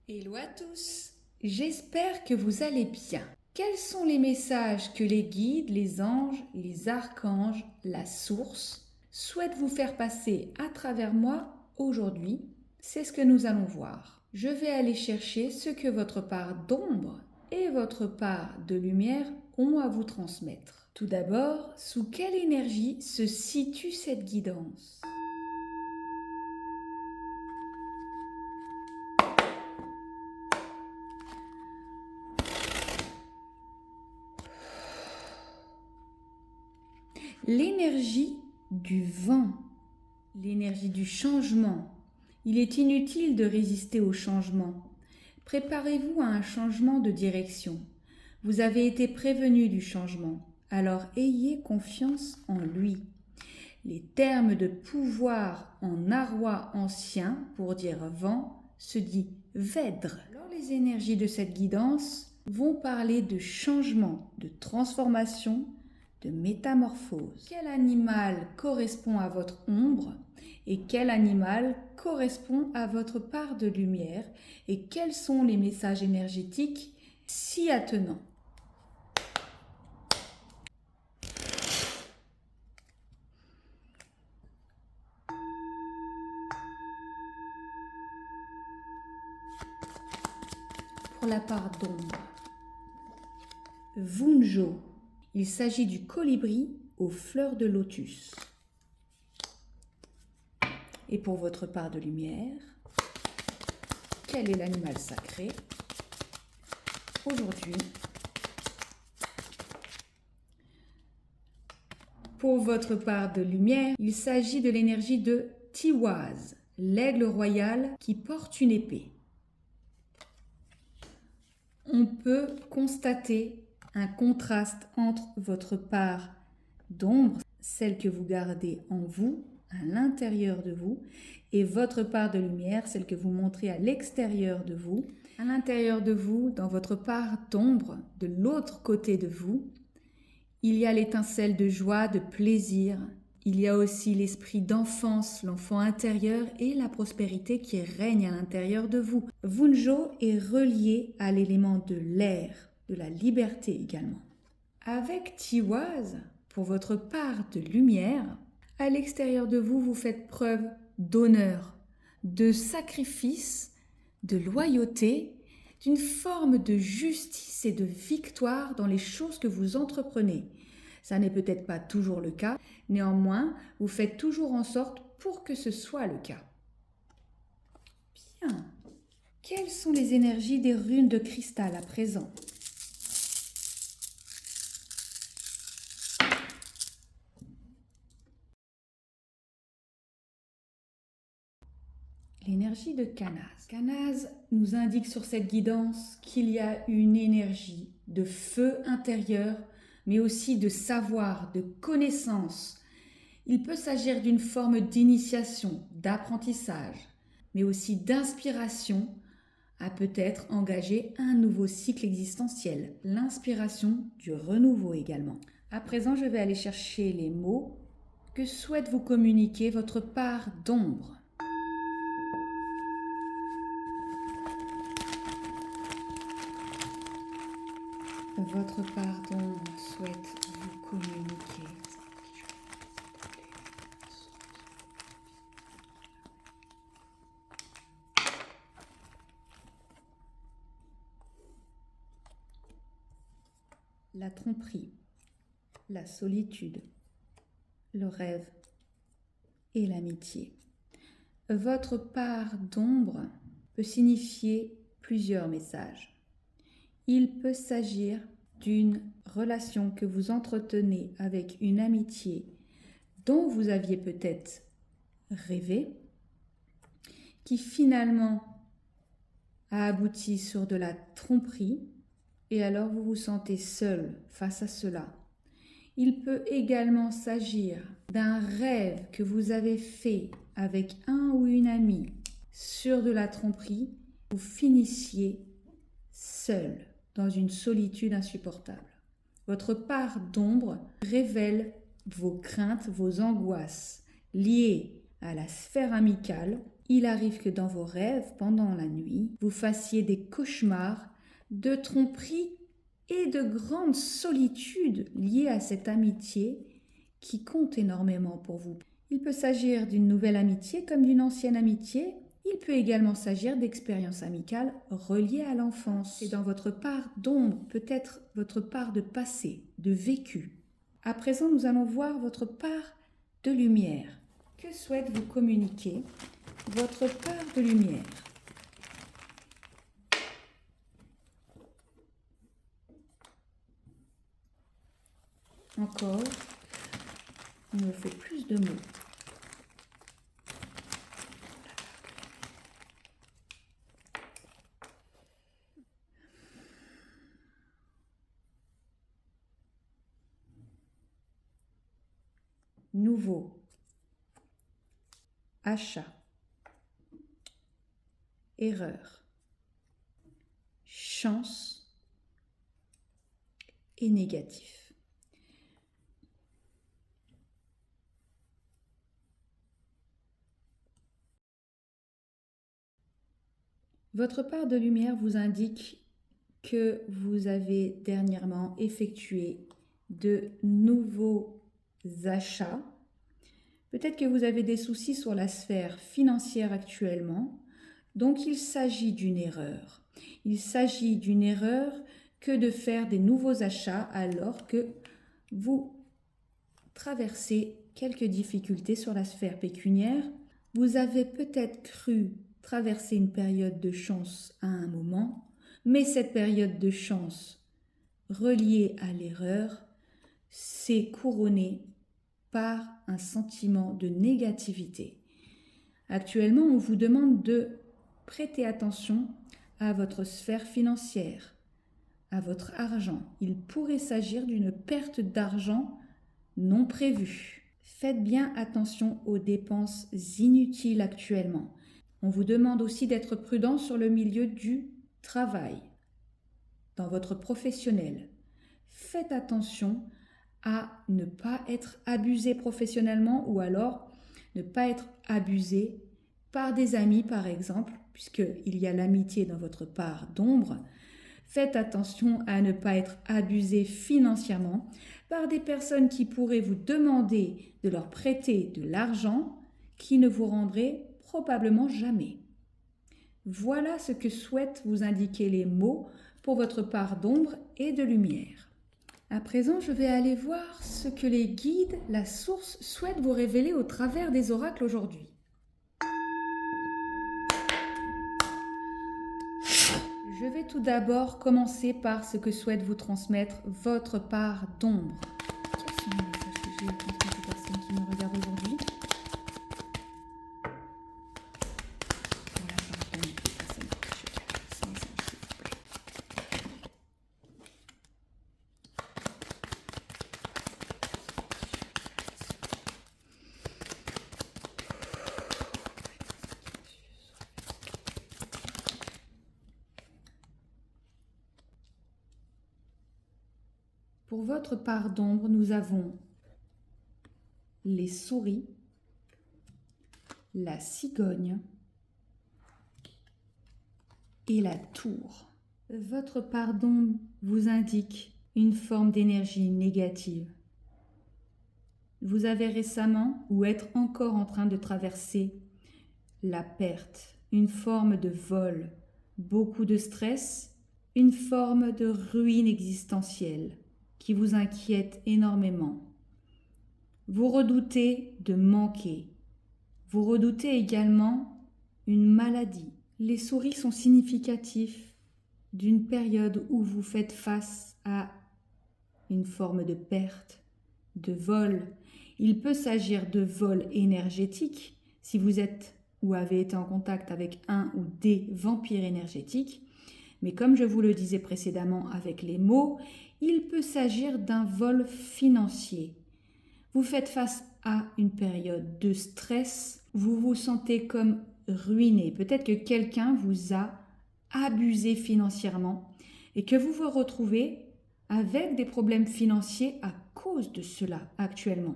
Hello à tous, j'espère que vous allez bien. Quels sont les messages que les guides, les anges, les archanges, la source souhaitent vous faire passer à travers moi aujourd'hui? C'est ce que nous allons voir. Je vais aller chercher ce que votre part d'ombre et votre part de lumière ont à vous transmettre. Tout d'abord, sous quelle énergie se situe cette guidance ? L'énergie du vent, l'énergie du changement. Il est inutile de résister au changement. Préparez-vous à un changement de direction. Vous avez été prévenu du changement, alors ayez confiance en lui. Les termes de pouvoir en narwa ancien, pour dire vent, se dit Vèdre. Alors les énergies de cette guidance vont parler de changement, de transformation, de métamorphose. Quel animal correspond à votre ombre et quel animal correspond à votre part de lumière et quels sont les messages énergétiques si attenants? Pour la part d'ombre, Vunjo. Il s'agit du colibri aux fleurs de lotus. Et pour votre part de lumière, quel est l'animal sacré aujourd'hui? Pour votre part de lumière, il s'agit de l'énergie de Tiwaz, l'aigle royal qui porte une épée. On peut constater un contraste entre votre part d'ombre, celle que vous gardez en vous, à l'intérieur de vous, et votre part de lumière, celle que vous montrez à l'extérieur de vous. À l'intérieur de vous, dans votre part d'ombre, de l'autre côté de vous, il y a l'étincelle de joie, de plaisir. Il y a aussi l'esprit d'enfance, l'enfant intérieur et la prospérité qui règne à l'intérieur de vous. Vunjo est relié à l'élément de l'air, de la liberté également. Avec Tiwaz, pour votre part de lumière, à l'extérieur de vous, vous faites preuve d'honneur, de sacrifice, de loyauté, d'une forme de justice et de victoire dans les choses que vous entreprenez. Ça n'est peut-être pas toujours le cas, néanmoins, vous faites toujours en sorte pour que ce soit le cas. Bien. Quelles sont les énergies des runes de cristal à présent ? L'énergie de Kanaz. Kanaz nous indique sur cette guidance qu'il y a une énergie de feu intérieur, mais aussi de savoir, de connaissance. Il peut s'agir d'une forme d'initiation, d'apprentissage, mais aussi d'inspiration à peut-être engager un nouveau cycle existentiel. L'inspiration du renouveau également. À présent, je vais aller chercher les mots que souhaite vous communiquer votre part d'ombre. Votre part d'ombre souhaite vous communiquer. La tromperie, la solitude, le rêve et l'amitié. Votre part d'ombre peut signifier plusieurs messages. Il peut s'agir d'une relation que vous entretenez avec une amitié dont vous aviez peut-être rêvé, qui finalement a abouti sur de la tromperie, et alors vous vous sentez seul face à cela. Il peut également s'agir d'un rêve que vous avez fait avec un ou une amie sur de la tromperie, vous finissiez seul dans une solitude insupportable. Votre part d'ombre révèle vos craintes, vos angoisses liées à la sphère amicale. il arrive que dans vos rêves, pendant la nuit, vous fassiez des cauchemars de tromperie et de grande solitude liée à cette amitié qui compte énormément pour vous. Il peut s'agir d'une nouvelle amitié comme d'une ancienne amitié. Il peut également s'agir d'expériences amicales reliées à l'enfance. Et dans votre part d'ombre, peut-être votre part de passé, de vécu. À présent, nous allons voir votre part de lumière. Que souhaite vous communiquer votre part de lumière? Encore, on me fait plus de mots. Nouveau, achat, erreur, chance et négatif. Votre part de lumière vous indique que vous avez dernièrement effectué de nouveaux achats. Peut-être que vous avez des soucis sur la sphère financière actuellement, donc il s'agit d'une erreur. Il s'agit d'une erreur que de faire des nouveaux achats alors que vous traversez quelques difficultés sur la sphère pécuniaire. Vous avez peut-être cru traverser une période de chance à un moment, mais cette période de chance reliée à l'erreur s'est couronnée par un sentiment de négativité. Actuellement, on vous demande de prêter attention à votre sphère financière, à votre argent. Il pourrait s'agir d'une perte d'argent non prévue. Faites bien attention aux dépenses inutiles actuellement. On vous demande aussi d'être prudent sur le milieu du travail, dans votre professionnel. Faites attention à ne pas être abusé professionnellement ou alors ne pas être abusé par des amis par exemple, puisqu'il y a l'amitié dans votre part d'ombre. Faites attention à ne pas être abusé financièrement par des personnes qui pourraient vous demander de leur prêter de l'argent qui ne vous rendrait probablement jamais. Voilà ce que souhaitent vous indiquer les mots pour votre part d'ombre et de lumière. À présent, je vais aller voir ce que les guides, la source, souhaitent vous révéler au travers des oracles aujourd'hui. Je vais tout d'abord commencer par ce que souhaite vous transmettre votre part d'ombre. Quels sont les messages que j'ai transmis aux personnes qui me regardent aujourd'hui? Pour la part d'ombre des personnes que je garde, ce message, s'il vous plaît. Pour votre part d'ombre, nous avons les souris, la cigogne et la tour. Votre part d'ombre vous indique une forme d'énergie négative. Vous avez récemment ou êtes encore en train de traverser la perte, une forme de vol, beaucoup de stress, une forme de ruine existentielle qui vous inquiète énormément. Vous redoutez de manquer. Vous redoutez également une maladie. Les souris sont significatifs d'une période où vous faites face à une forme de perte, de vol. Il peut s'agir de vol énergétique si vous êtes ou avez été en contact avec un ou des vampires énergétiques. Mais comme je vous le disais précédemment avec les mots, il peut s'agir d'un vol financier. Vous faites face à une période de stress, vous vous sentez comme ruiné. Peut-être que quelqu'un vous a abusé financièrement et que vous vous retrouvez avec des problèmes financiers à cause de cela actuellement.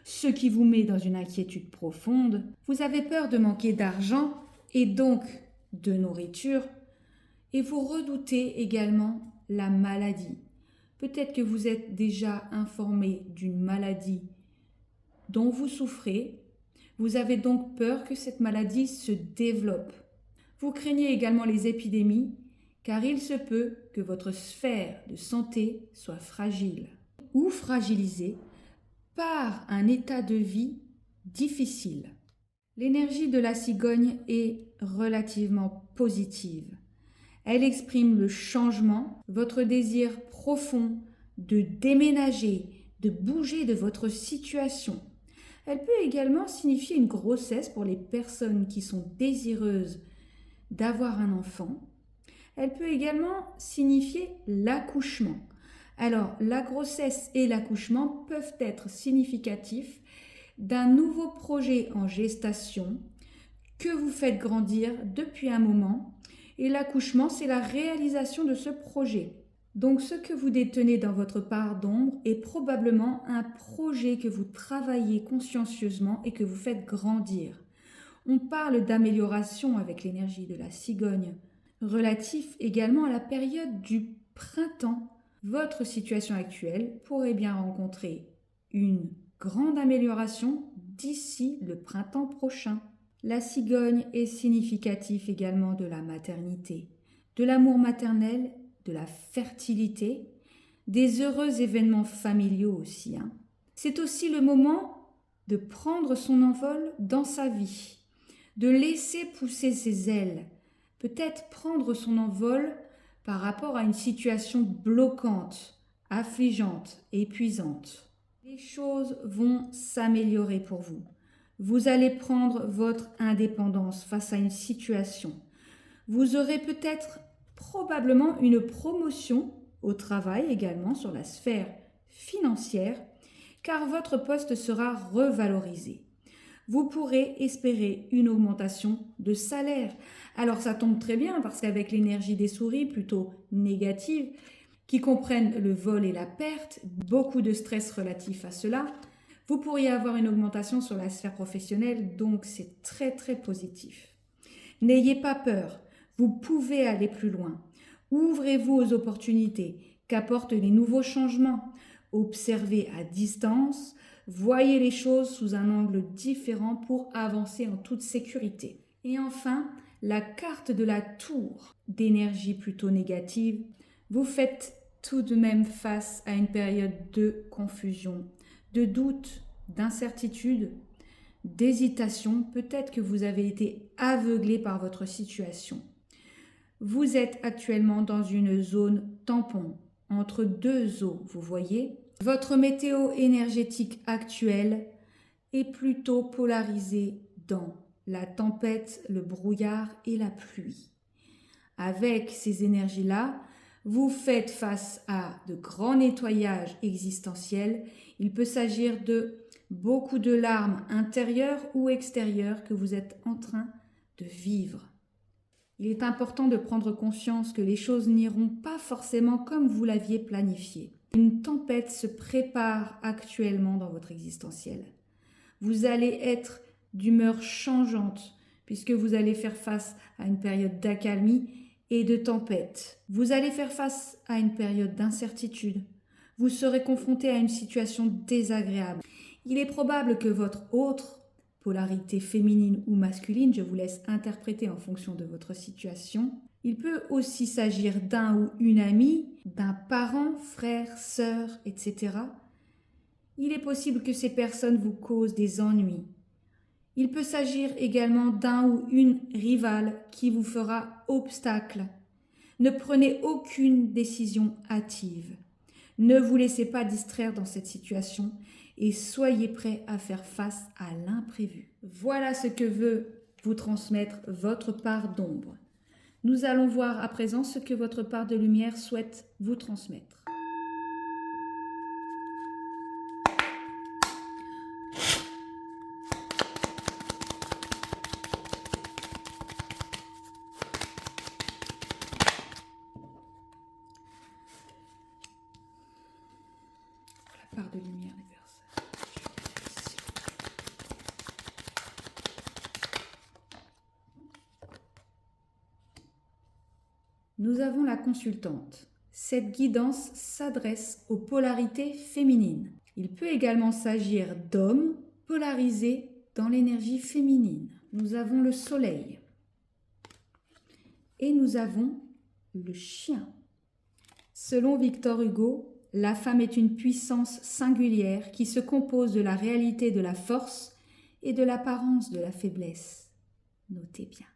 ce qui vous met dans une inquiétude profonde. Vous avez peur de manquer d'argent et donc de nourriture, et vous redoutez également la maladie. Peut-être que vous êtes déjà informé d'une maladie dont vous souffrez. Vous avez donc peur que cette maladie se développe. Vous craignez également les épidémies, car il se peut que votre sphère de santé soit fragile ou fragilisée par un état de vie difficile. L'énergie de la cigogne est relativement positive. Elle exprime le changement, votre désir profond de déménager, de bouger de votre situation. Elle peut également signifier une grossesse pour les personnes qui sont désireuses d'avoir un enfant. Elle peut également signifier l'accouchement. Alors, la grossesse et l'accouchement peuvent être significatifs d'un nouveau projet en gestation que vous faites grandir depuis un moment. Et l'accouchement, c'est la réalisation de ce projet. Donc, ce que vous détenez dans votre part d'ombre est probablement un projet que vous travaillez consciencieusement et que vous faites grandir. On parle d'amélioration avec l'énergie de la cigogne, relatif également à la période du printemps. Votre situation actuelle pourrait bien rencontrer une grande amélioration d'ici le printemps prochain. La cigogne est significatif également de la maternité, de l'amour maternel, de la fertilité, des heureux événements familiaux aussi. C'est aussi le moment de prendre son envol dans sa vie, de laisser pousser ses ailes, peut-être prendre son envol par rapport à une situation bloquante, affligeante, épuisante. Les choses vont s'améliorer pour vous. Vous allez prendre votre indépendance face à une situation. Vous aurez peut-être probablement une promotion au travail également sur la sphère financière, car votre poste sera revalorisé. Vous pourrez espérer une augmentation de salaire. Alors ça tombe très bien parce qu'avec l'énergie des souris plutôt négative, qui comprennent le vol et la perte, beaucoup de stress relatif à cela, vous pourriez avoir une augmentation sur la sphère professionnelle, donc c'est très très positif. N'ayez pas peur, vous pouvez aller plus loin. Ouvrez-vous aux opportunités qu'apportent les nouveaux changements. Observez à distance, voyez les choses sous un angle différent pour avancer en toute sécurité. Et enfin, la carte de la tour, d'énergie plutôt négative, vous faites tout de même face à une période de confusion, de doute, d'incertitude, d'hésitation. Peut-être que vous avez été aveuglé par votre situation. Vous êtes actuellement dans une zone tampon, entre deux eaux, vous voyez. Votre météo énergétique actuelle est plutôt polarisée dans la tempête, le brouillard et la pluie. Avec ces énergies-là, vous faites face à de grands nettoyages existentiels. Il peut s'agir de beaucoup de larmes intérieures ou extérieures que vous êtes en train de vivre. Il est important de prendre conscience que les choses n'iront pas forcément comme vous l'aviez planifié. Une tempête se prépare actuellement dans votre existentiel. Vous allez être d'humeur changeante puisque vous allez faire face à une période d'accalmie et de tempête. Vous allez faire face à une période d'incertitude. Vous serez confronté à une situation désagréable. Il est probable que votre autre polarité féminine ou masculine, je vous laisse interpréter en fonction de votre situation. Il peut aussi s'agir d'un ou une amie, d'un parent, frère, sœur, etc. Il est possible que ces personnes vous causent des ennuis. Il peut s'agir également d'un ou une rivale qui vous fera obstacle. Ne prenez aucune décision hâtive. Ne vous laissez pas distraire dans cette situation et soyez prêts à faire face à l'imprévu. Voilà ce que veut vous transmettre votre part d'ombre. Nous allons voir à présent ce que votre part de lumière souhaite vous transmettre. La part de lumière des personnes. Nous avons la consultante. Cette guidance s'adresse aux polarités féminines. Il peut également s'agir d'hommes polarisés dans l'énergie féminine. Nous avons le soleil. Et nous avons le chien. Selon Victor Hugo, la femme est une puissance singulière qui se compose de la réalité de la force et de l'apparence de la faiblesse. Notez bien.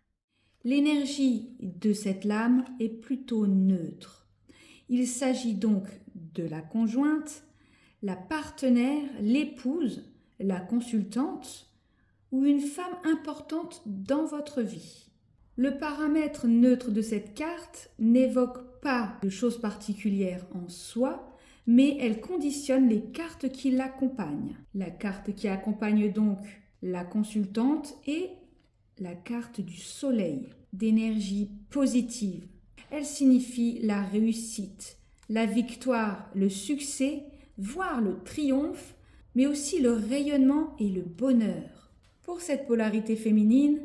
L'énergie de cette lame est plutôt neutre. Il s'agit donc de la conjointe, la partenaire, l'épouse, la consultante ou une femme importante dans votre vie. Le paramètre neutre de cette carte n'évoque pas de choses particulières en soi, mais elle conditionne les cartes qui l'accompagnent. La carte qui accompagne donc la consultante est la carte du soleil, d'énergie positive. Elle signifie la réussite, la victoire, le succès, voire le triomphe, mais aussi le rayonnement et le bonheur. Pour cette polarité féminine,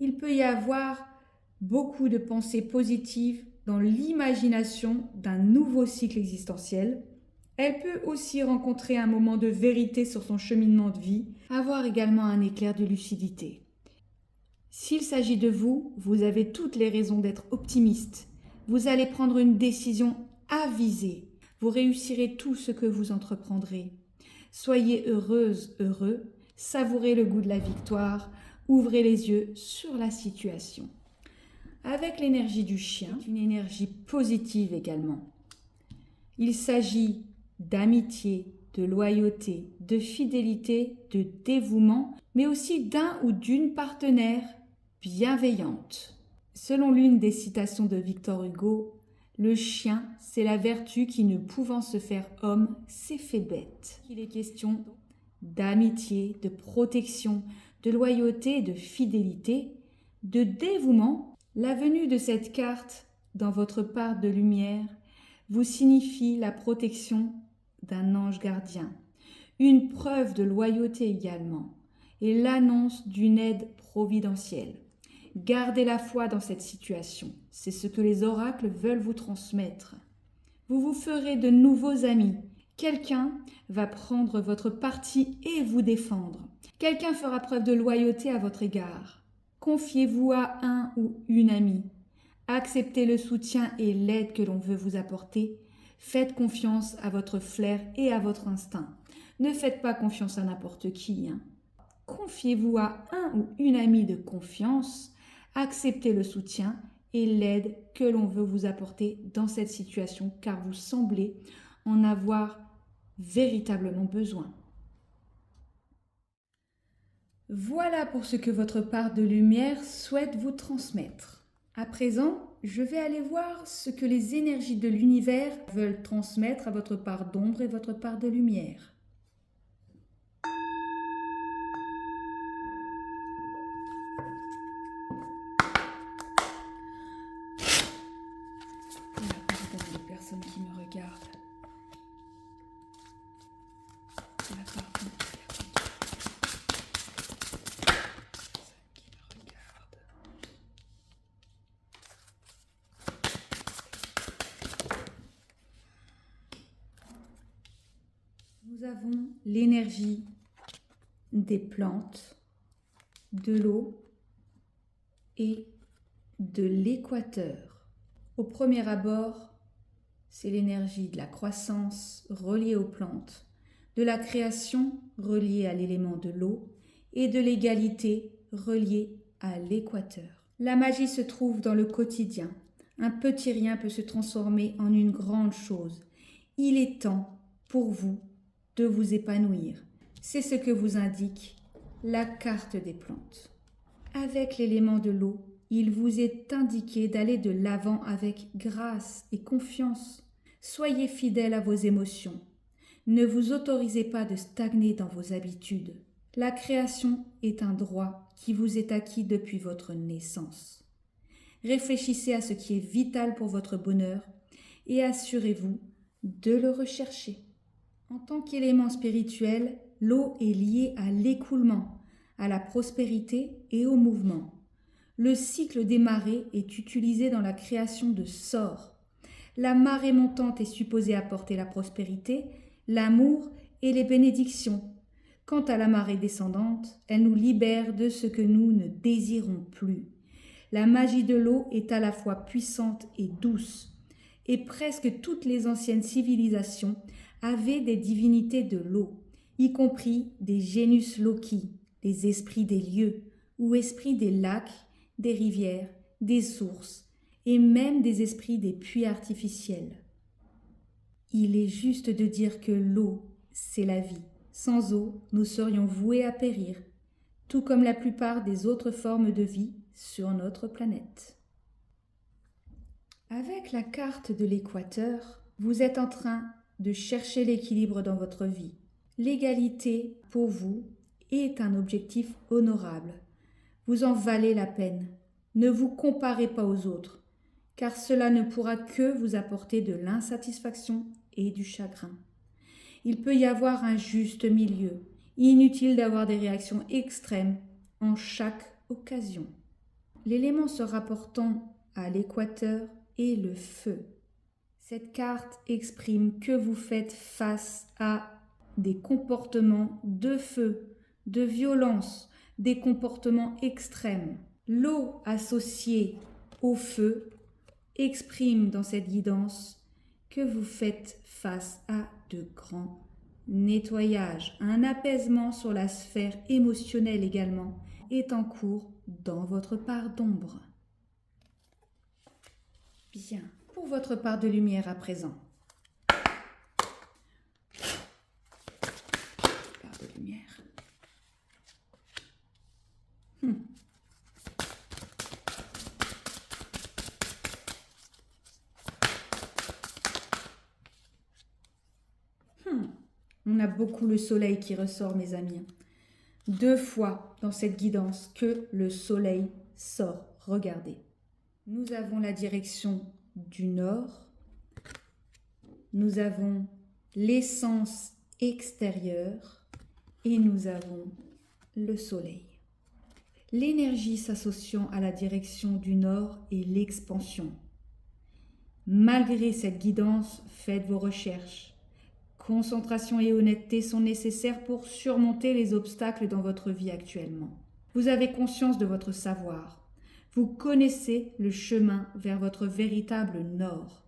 il peut y avoir beaucoup de pensées positives dans l'imagination d'un nouveau cycle existentiel. Elle peut aussi rencontrer un moment de vérité sur son cheminement de vie, avoir également un éclair de lucidité. S'il s'agit de vous, vous avez toutes les raisons d'être optimiste. Vous allez prendre une décision avisée. Vous réussirez tout ce que vous entreprendrez. Soyez heureuse, heureux, savourez le goût de la victoire, ouvrez les yeux sur la situation. Avec l'énergie du chien, une énergie positive également. Il s'agit d'amitié, de loyauté, de fidélité, de dévouement, mais aussi d'un ou d'une partenaire bienveillante. Selon l'une des citations de Victor Hugo, le chien, c'est la vertu qui, ne pouvant se faire homme, s'est fait bête. Il est question d'amitié, de protection, de loyauté, de fidélité, de dévouement. La venue de cette carte dans votre part de lumière vous signifie la protection d'un ange gardien, une preuve de loyauté également, et l'annonce d'une aide providentielle. Gardez la foi dans cette situation, c'est ce que les oracles veulent vous transmettre. Vous vous ferez de nouveaux amis. Quelqu'un va prendre votre parti et vous défendre. Quelqu'un fera preuve de loyauté à votre égard. Confiez-vous à un ou une amie. Acceptez le soutien et l'aide que l'on veut vous apporter. Faites confiance à votre flair et à votre instinct. Ne faites pas confiance à n'importe qui. Confiez-vous à un ou une amie de confiance. Acceptez le soutien et l'aide que l'on veut vous apporter dans cette situation, car vous semblez en avoir véritablement besoin. Voilà pour ce que votre part de lumière souhaite vous transmettre. À présent, je vais aller voir ce que les énergies de l'univers veulent transmettre à votre part d'ombre et votre part de lumière. Les personnes qui me regardent. Nous avons l'énergie des plantes, de l'eau et de l'équateur. Au premier abord, c'est l'énergie de la croissance reliée aux plantes, de la création reliée à l'élément de l'eau et de l'égalité reliée à l'équateur. La magie se trouve dans le quotidien. Un petit rien peut se transformer en une grande chose. Il est temps pour vous de vous épanouir. C'est ce que vous indique la carte des plantes. Avec l'élément de l'eau, il vous est indiqué d'aller de l'avant avec grâce et confiance. Soyez fidèle à vos émotions. Ne vous autorisez pas de stagner dans vos habitudes. La création est un droit qui vous est acquis depuis votre naissance. Réfléchissez à ce qui est vital pour votre bonheur et assurez-vous de le rechercher. En tant qu'élément spirituel, l'eau est liée à l'écoulement, à la prospérité et au mouvement. Le cycle des marées est utilisé dans la création de sorts. La marée montante est supposée apporter la prospérité, l'amour et les bénédictions. Quant à la marée descendante, elle nous libère de ce que nous ne désirons plus. La magie de l'eau est à la fois puissante et douce, et presque toutes les anciennes civilisations avaient des divinités de l'eau, y compris des Genus Loci, des esprits des lieux, ou esprits des lacs, des rivières, des sources, et même des esprits des puits artificiels. Il est juste de dire que l'eau, c'est la vie. Sans eau, nous serions voués à périr, tout comme la plupart des autres formes de vie sur notre planète. Avec la carte de l'équateur, vous êtes en train de chercher l'équilibre dans votre vie. L'égalité, pour vous, est un objectif honorable. Vous en valez la peine. Ne vous comparez pas aux autres, car cela ne pourra que vous apporter de l'insatisfaction et du chagrin. Il peut y avoir un juste milieu. Inutile d'avoir des réactions extrêmes en chaque occasion. L'élément se rapportant à l'équateur est le feu. Cette carte exprime que vous faites face à des comportements de feu, de violence, des comportements extrêmes. L'eau associée au feu exprime dans cette guidance que vous faites face à de grands nettoyages. Un apaisement sur la sphère émotionnelle également est en cours dans votre part d'ombre. Bien, pour votre part de lumière à présent. Part de lumière. On a beaucoup le soleil qui ressort, mes amis. 2 fois dans cette guidance que le soleil sort. Regardez. Nous avons la direction du nord. Nous avons l'essence extérieure et nous avons le soleil. L'énergie s'associant à la direction du nord est l'expansion. Malgré cette guidance, faites vos recherches. Concentration et honnêteté sont nécessaires pour surmonter les obstacles dans votre vie actuellement. Vous avez conscience de votre savoir. Vous connaissez le chemin vers votre véritable nord.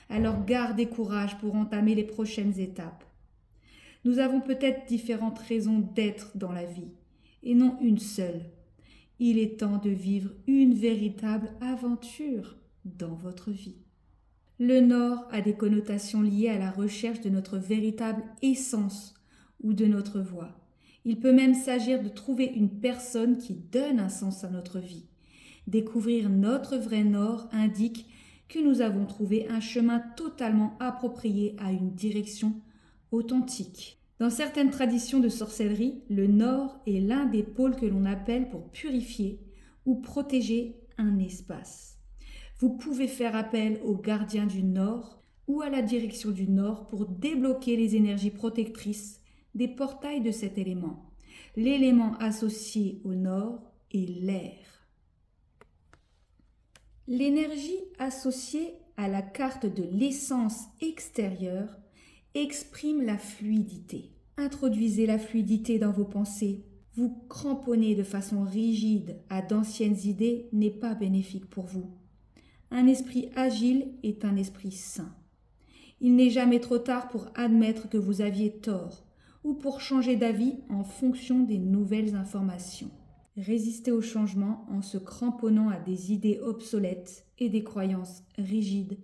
Alors gardez courage pour entamer les prochaines étapes. Nous avons peut-être différentes raisons d'être dans la vie, et non une seule. Il est temps de vivre une véritable aventure dans votre vie. Le nord a des connotations liées à la recherche de notre véritable essence ou de notre voie. Il peut même s'agir de trouver une personne qui donne un sens à notre vie. Découvrir notre vrai nord indique que nous avons trouvé un chemin totalement approprié à une direction authentique. Dans certaines traditions de sorcellerie, le nord est l'un des pôles que l'on appelle pour purifier ou protéger un espace. Vous pouvez faire appel au gardien du Nord ou à la direction du Nord pour débloquer les énergies protectrices des portails de cet élément. L'élément associé au Nord est l'air. L'énergie associée à la carte de l'essence extérieure exprime la fluidité. Introduisez la fluidité dans vos pensées. Vous cramponner de façon rigide à d'anciennes idées n'est pas bénéfique pour vous. Un esprit agile est un esprit sain. Il n'est jamais trop tard pour admettre que vous aviez tort ou pour changer d'avis en fonction des nouvelles informations. Résistez au changement en se cramponnant à des idées obsolètes et des croyances rigides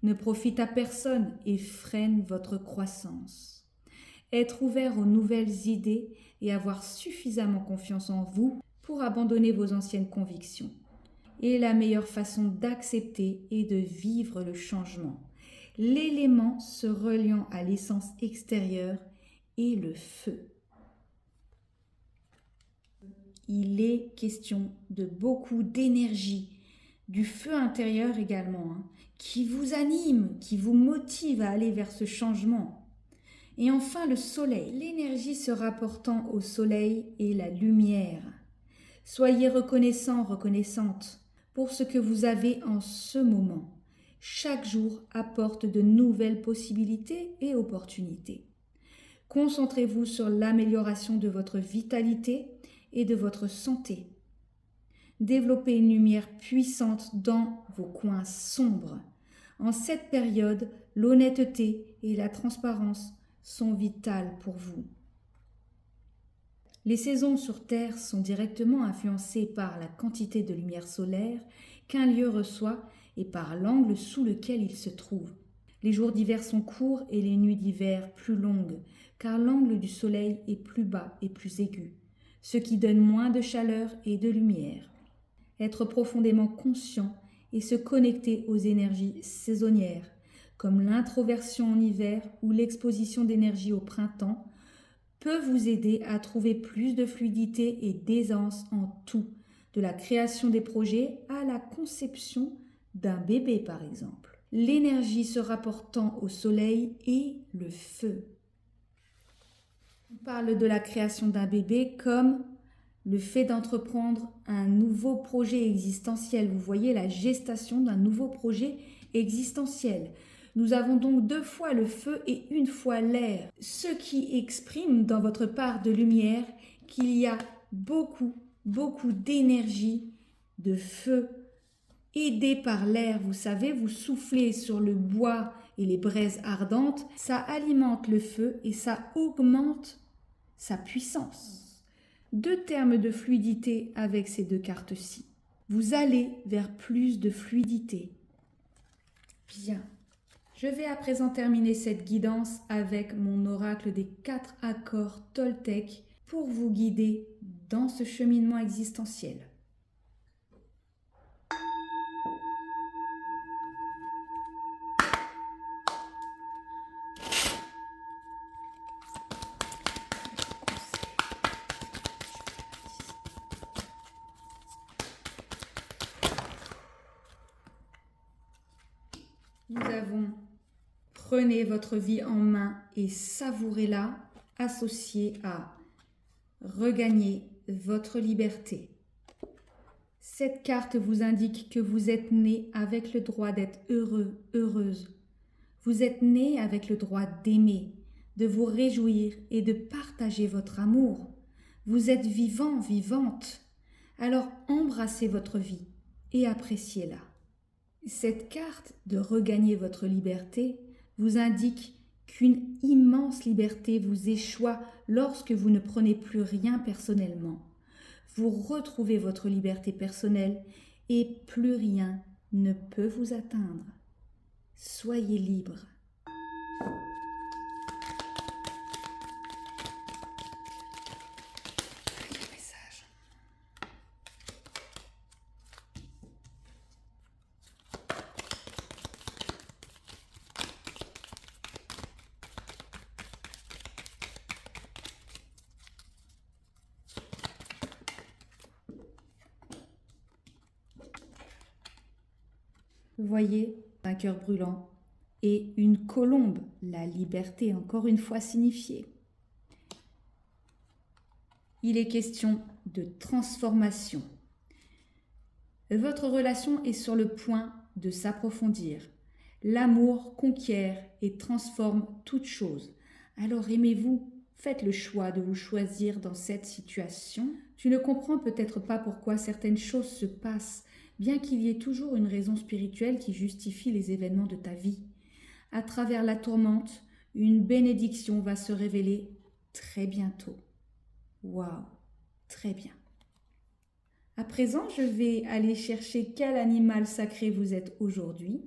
ne profite à personne et freine votre croissance. Être ouvert aux nouvelles idées et avoir suffisamment confiance en vous pour abandonner vos anciennes convictions est la meilleure façon d'accepter et de vivre le changement. L'élément se reliant à l'essence extérieure est le feu. Il est question de beaucoup d'énergie, du feu intérieur également, qui vous anime, qui vous motive à aller vers ce changement. Et enfin le soleil, l'énergie se rapportant au soleil est la lumière. Soyez reconnaissant, reconnaissante pour ce que vous avez en ce moment. Chaque jour apporte de nouvelles possibilités et opportunités. Concentrez-vous sur l'amélioration de votre vitalité et de votre santé. Développez une lumière puissante dans vos coins sombres. En cette période, l'honnêteté et la transparence sont vitales pour vous. Les saisons sur Terre sont directement influencées par la quantité de lumière solaire qu'un lieu reçoit et par l'angle sous lequel il se trouve. Les jours d'hiver sont courts et les nuits d'hiver plus longues, car l'angle du soleil est plus bas et plus aigu, ce qui donne moins de chaleur et de lumière. Être profondément conscient et se connecter aux énergies saisonnières, comme l'introversion en hiver ou l'exposition d'énergie au printemps, peut vous aider à trouver plus de fluidité et d'aisance en tout, de la création des projets à la conception d'un bébé par exemple. L'énergie se rapportant au soleil et le feu. On parle de la création d'un bébé comme le fait d'entreprendre un nouveau projet existentiel. Vous voyez la gestation d'un nouveau projet existentiel. Nous avons donc 2 fois le feu et 1 fois l'air, ce qui exprime dans votre part de lumière qu'il y a beaucoup d'énergie, de feu, aidé par l'air. Vous savez, vous soufflez sur le bois et les braises ardentes, ça alimente le feu et ça augmente sa puissance. 2 termes de fluidité avec ces 2 cartes-ci. Vous allez vers plus de fluidité. Bien. Je vais à présent terminer cette guidance avec mon oracle des 4 accords Toltec pour vous guider dans ce cheminement existentiel. Nous avons « Prenez votre vie en main et savourez-la » associé à « Regagner votre liberté ». Cette carte vous indique que vous êtes né avec le droit d'être heureux, heureuse. Vous êtes né avec le droit d'aimer, de vous réjouir et de partager votre amour. Vous êtes vivant, vivante. Alors embrassez votre vie et appréciez-la. Cette carte de regagner votre liberté vous indique qu'une immense liberté vous échoit lorsque vous ne prenez plus rien personnellement. Vous retrouvez votre liberté personnelle et plus rien ne peut vous atteindre. Soyez libre. Vous voyez, un cœur brûlant et une colombe, la liberté encore une fois signifiée. Il est question de transformation. Votre relation est sur le point de s'approfondir. L'amour conquiert et transforme toute chose. Alors aimez-vous, faites le choix de vous choisir dans cette situation. Tu ne comprends peut-être pas pourquoi certaines choses se passent, bien qu'il y ait toujours une raison spirituelle qui justifie les événements de ta vie. À travers la tourmente, une bénédiction va se révéler très bientôt. Waouh, très bien. À présent, je vais aller chercher quel animal sacré vous êtes aujourd'hui,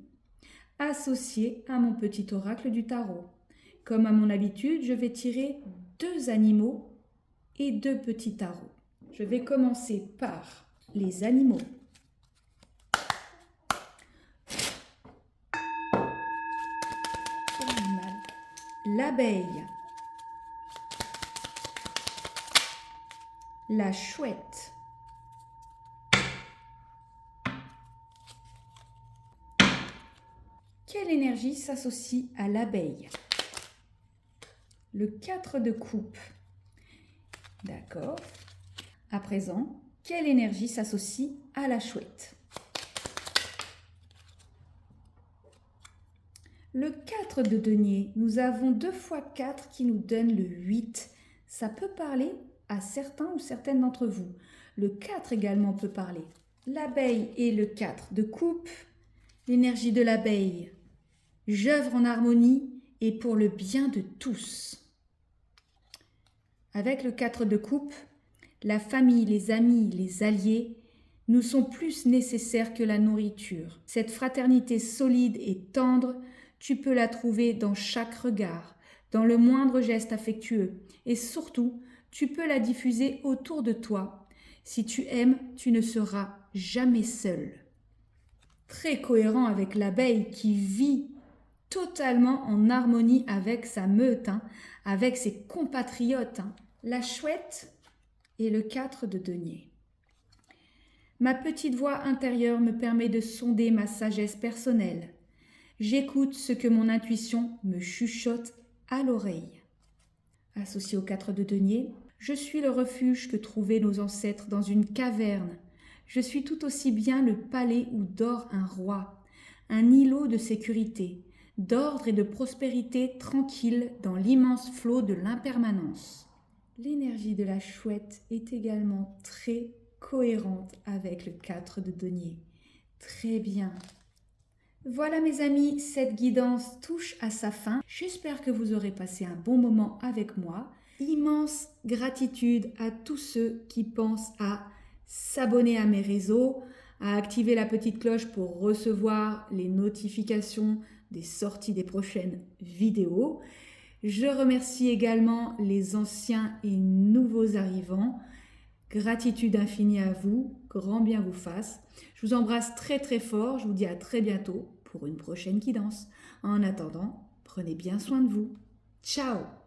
associé à mon petit oracle du tarot. Comme à mon habitude, je vais tirer 2 animaux et 2 petits tarots. Je vais commencer par les animaux. L'abeille, la chouette, quelle énergie s'associe à l'abeille? Le 4 de coupe. D'accord. À présent, quelle énergie s'associe à la chouette? Le 4 de denier, nous avons 2 fois 4 qui nous donne le 8. Ça peut parler à certains ou certaines d'entre vous. Le 4 également peut parler. L'abeille et le 4 de coupe, l'énergie de l'abeille. J'œuvre en harmonie et pour le bien de tous. Avec le 4 de coupe, la famille, les amis, les alliés nous sont plus nécessaires que la nourriture. Cette fraternité solide et tendre, tu peux la trouver dans chaque regard, dans le moindre geste affectueux et surtout, tu peux la diffuser autour de toi. Si tu aimes, tu ne seras jamais seul. Très cohérent avec l'abeille qui vit totalement en harmonie avec sa meute, avec ses compatriotes. La chouette et le 4 de denier. Ma petite voix intérieure me permet de sonder ma sagesse personnelle. J'écoute ce que mon intuition me chuchote à l'oreille. Associé au 4 de denier, je suis le refuge que trouvaient nos ancêtres dans une caverne. Je suis tout aussi bien le palais où dort un roi, un îlot de sécurité, d'ordre et de prospérité tranquille dans l'immense flot de l'impermanence. L'énergie de la chouette est également très cohérente avec le 4 de denier. Très bien. Voilà mes amis, cette guidance touche à sa fin. J'espère que vous aurez passé un bon moment avec moi. Immense gratitude à tous ceux qui pensent à s'abonner à mes réseaux, à activer la petite cloche pour recevoir les notifications des sorties des prochaines vidéos. Je remercie également les anciens et nouveaux arrivants. Gratitude infinie à vous, grand bien vous fasse. Je vous embrasse très très fort, je vous dis à très bientôt pour une prochaine guidance. En attendant, prenez bien soin de vous. Ciao!